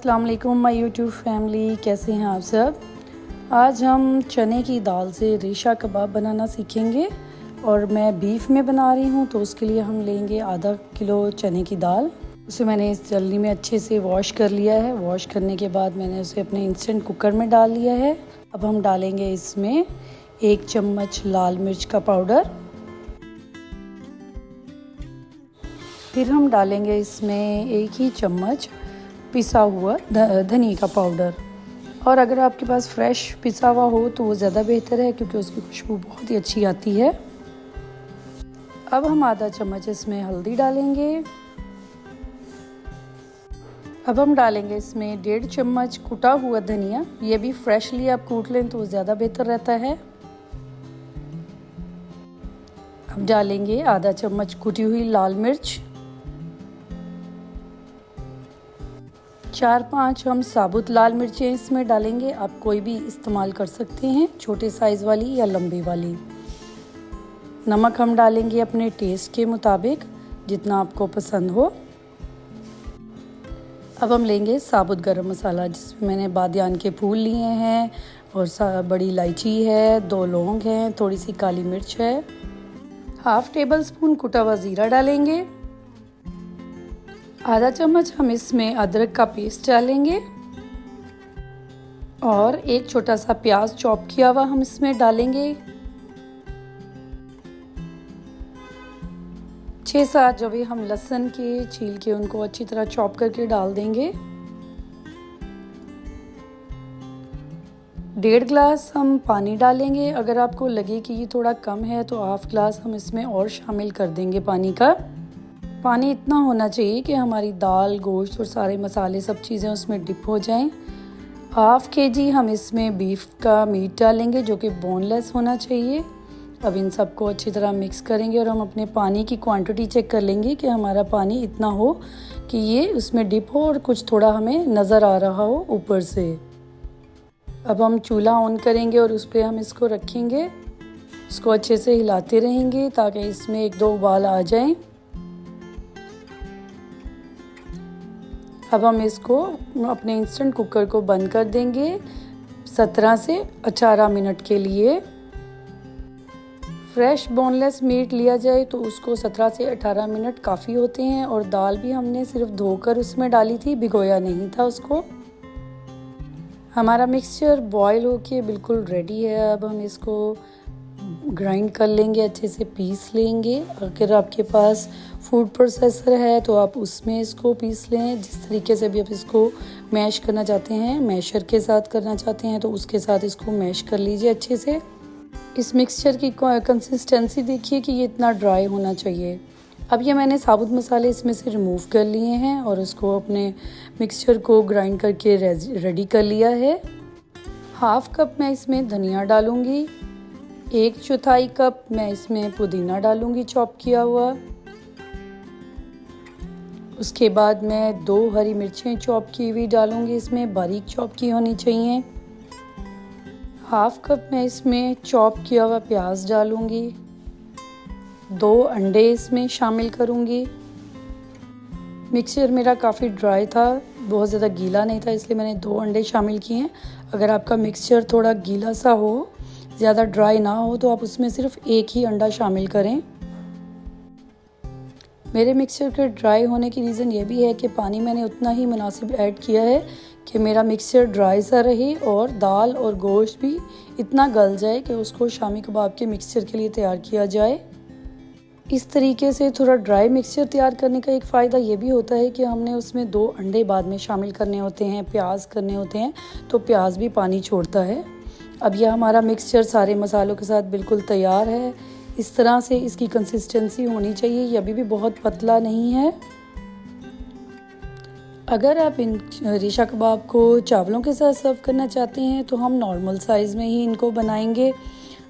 अस्सलाम वालेकुम my YouTube family, कैसे हैं आप सब। आज हम चने की दाल से रेशा कबाब बनाना सीखेंगे और मैं बीफ में बना रही हूँ, तो उसके लिए हम लेंगे आधा किलो चने की दाल। उसे मैंने इस जल्दी में अच्छे से वॉश कर लिया है। वॉश करने के बाद मैंने उसे अपने इंस्टेंट कुकर में डाल लिया है। अब हम डालेंगे इसमें 1 चम्मच लाल मिर्च का पाउडर। फिर हम डालेंगे इसमें 1 ही चम्मच पिसा हुआ धनिया का पाउडर। और अगर आपके पास फ्रेश पिसा हुआ हो तो वो ज़्यादा बेहतर है, क्योंकि उसकी खुशबू बहुत ही अच्छी आती है। अब हम आधा चम्मच इसमें हल्दी डालेंगे। अब हम डालेंगे इसमें 1.5 चम्मच कुटा हुआ धनिया। ये भी फ्रेशली आप कूट लें तो ज़्यादा बेहतर रहता है। अब डालेंगे आधा चम्मच कुटी हुई लाल मिर्च। 4-5 हम साबुत लाल मिर्चें इसमें डालेंगे। आप कोई भी इस्तेमाल कर सकते हैं, छोटे साइज़ वाली या लंबी वाली। नमक हम डालेंगे अपने टेस्ट के मुताबिक, जितना आपको पसंद हो। अब हम लेंगे साबुत गरम मसाला, जिसमें मैंने बादियान के फूल लिए हैं और बड़ी इलायची है, 2 लौंग हैं, थोड़ी सी काली मिर्च है। 1/2 टेबल स्पून कुटा हुआ ज़ीरा डालेंगे। आधा चम्मच हम इसमें अदरक का पेस्ट डालेंगे और 1 छोटा सा प्याज चॉप किया हुआ हम इसमें डालेंगे। 6-7 जवे हम लहसुन के छील के उनको अच्छी तरह चॉप करके डाल देंगे। 1.5 गिलास हम पानी डालेंगे। अगर आपको लगे कि ये थोड़ा कम है तो 1/2 गिलास हम इसमें और शामिल कर देंगे पानी का। पानी इतना होना चाहिए कि हमारी दाल, गोश्त और सारे मसाले सब चीज़ें उसमें डिप हो जाएं। 1/2 kg हम इसमें बीफ का मीट डालेंगे, जो कि बोनलेस होना चाहिए। अब इन सबको अच्छी तरह मिक्स करेंगे और हम अपने पानी की क्वांटिटी चेक कर लेंगे कि हमारा पानी इतना हो कि ये उसमें डिप हो और कुछ थोड़ा हमें नज़र आ रहा हो ऊपर से। अब हम चूल्हा ऑन करेंगे और उस पर हम इसको रखेंगे। इसको अच्छे से हिलाते रहेंगे ताकि इसमें 1-2 उबाल आ जाएं। अब हम इसको अपने इंस्टेंट कुकर को बंद कर देंगे 17 से 18 मिनट के लिए। फ्रेश बोनलेस मीट लिया जाए तो उसको 17 से 18 मिनट काफ़ी होते हैं। और दाल भी हमने सिर्फ धोकर उसमें डाली थी, भिगोया नहीं था उसको। हमारा मिक्सचर बॉईल होके बिल्कुल रेडी है। अब हम इसको ग्राइंड कर लेंगे, अच्छे से पीस लेंगे। अगर आपके पास फूड प्रोसेसर है तो आप उसमें इसको पीस लें। जिस तरीके से भी आप इसको मैश करना चाहते हैं, मैशर के साथ करना चाहते हैं तो उसके साथ इसको मैश कर लीजिए अच्छे से। इस मिक्सचर की कंसिस्टेंसी देखिए कि ये इतना ड्राई होना चाहिए। अब ये मैंने साबुत मसाले इसमें से रिमूव कर लिए हैं और उसको अपने मिक्सचर को ग्राइंड करके रेडी कर लिया है। 1/2 कप मैं इसमें धनिया डालूंगी। 1/4 कप मैं इसमें पुदीना डालूंगी चॉप किया हुआ। उसके बाद मैं 2 हरी मिर्चें चॉप की हुई डालूंगी इसमें, बारीक चॉप की होनी चाहिए। 1/2 कप मैं इसमें चॉप किया हुआ प्याज डालूंगी। 2 अंडे इसमें शामिल करूंगी। मिक्सचर मेरा काफ़ी ड्राई था, बहुत ज़्यादा गीला नहीं था, इसलिए मैंने 2 अंडे शामिल किए हैं। अगर आपका मिक्सचर थोड़ा गीला सा हो, ज़्यादा ड्राई ना हो, तो आप उसमें सिर्फ 1 ही अंडा शामिल करें। मेरे मिक्सचर के ड्राई होने की रीज़न ये भी है कि पानी मैंने उतना ही मुनासिब ऐड किया है कि मेरा मिक्सचर ड्राई सा रहे और दाल और गोश्त भी इतना गल जाए कि उसको शामी कबाब के मिक्सचर के लिए तैयार किया जाए। इस तरीके से थोड़ा ड्राई मिक्सचर तैयार करने का एक फ़ायदा ये भी होता है कि हमने उसमें 2 अंडे बाद में शामिल करने होते हैं, प्याज करने होते हैं, तो प्याज भी पानी छोड़ता है। अब यह हमारा मिक्सचर सारे मसालों के साथ बिल्कुल तैयार है। इस तरह से इसकी कंसिस्टेंसी होनी चाहिए। ये अभी भी बहुत पतला नहीं है। अगर आप इन रेशा कबाब को चावलों के साथ सर्व करना चाहते हैं तो हम नॉर्मल साइज़ में ही इनको बनाएंगे।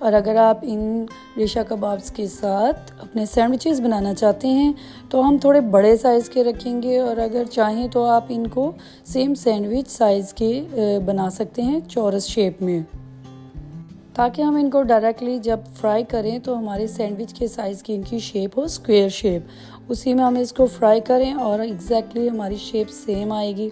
और अगर आप इन रेशा कबाब्स के साथ अपने सैंडविचेस बनाना चाहते हैं तो हम थोड़े बड़े साइज़ के रखेंगे। और अगर चाहें तो आप इनको सेम सैंडविच साइज़ के बना सकते हैं, चौरस शेप में, ताकि हम इनको डायरेक्टली जब फ्राई करें तो हमारे सैंडविच के साइज़ की इनकी शेप हो स्क्वायर शेप। उसी में हम इसको फ्राई करें और एग्जैक्टली हमारी शेप सेम आएगी।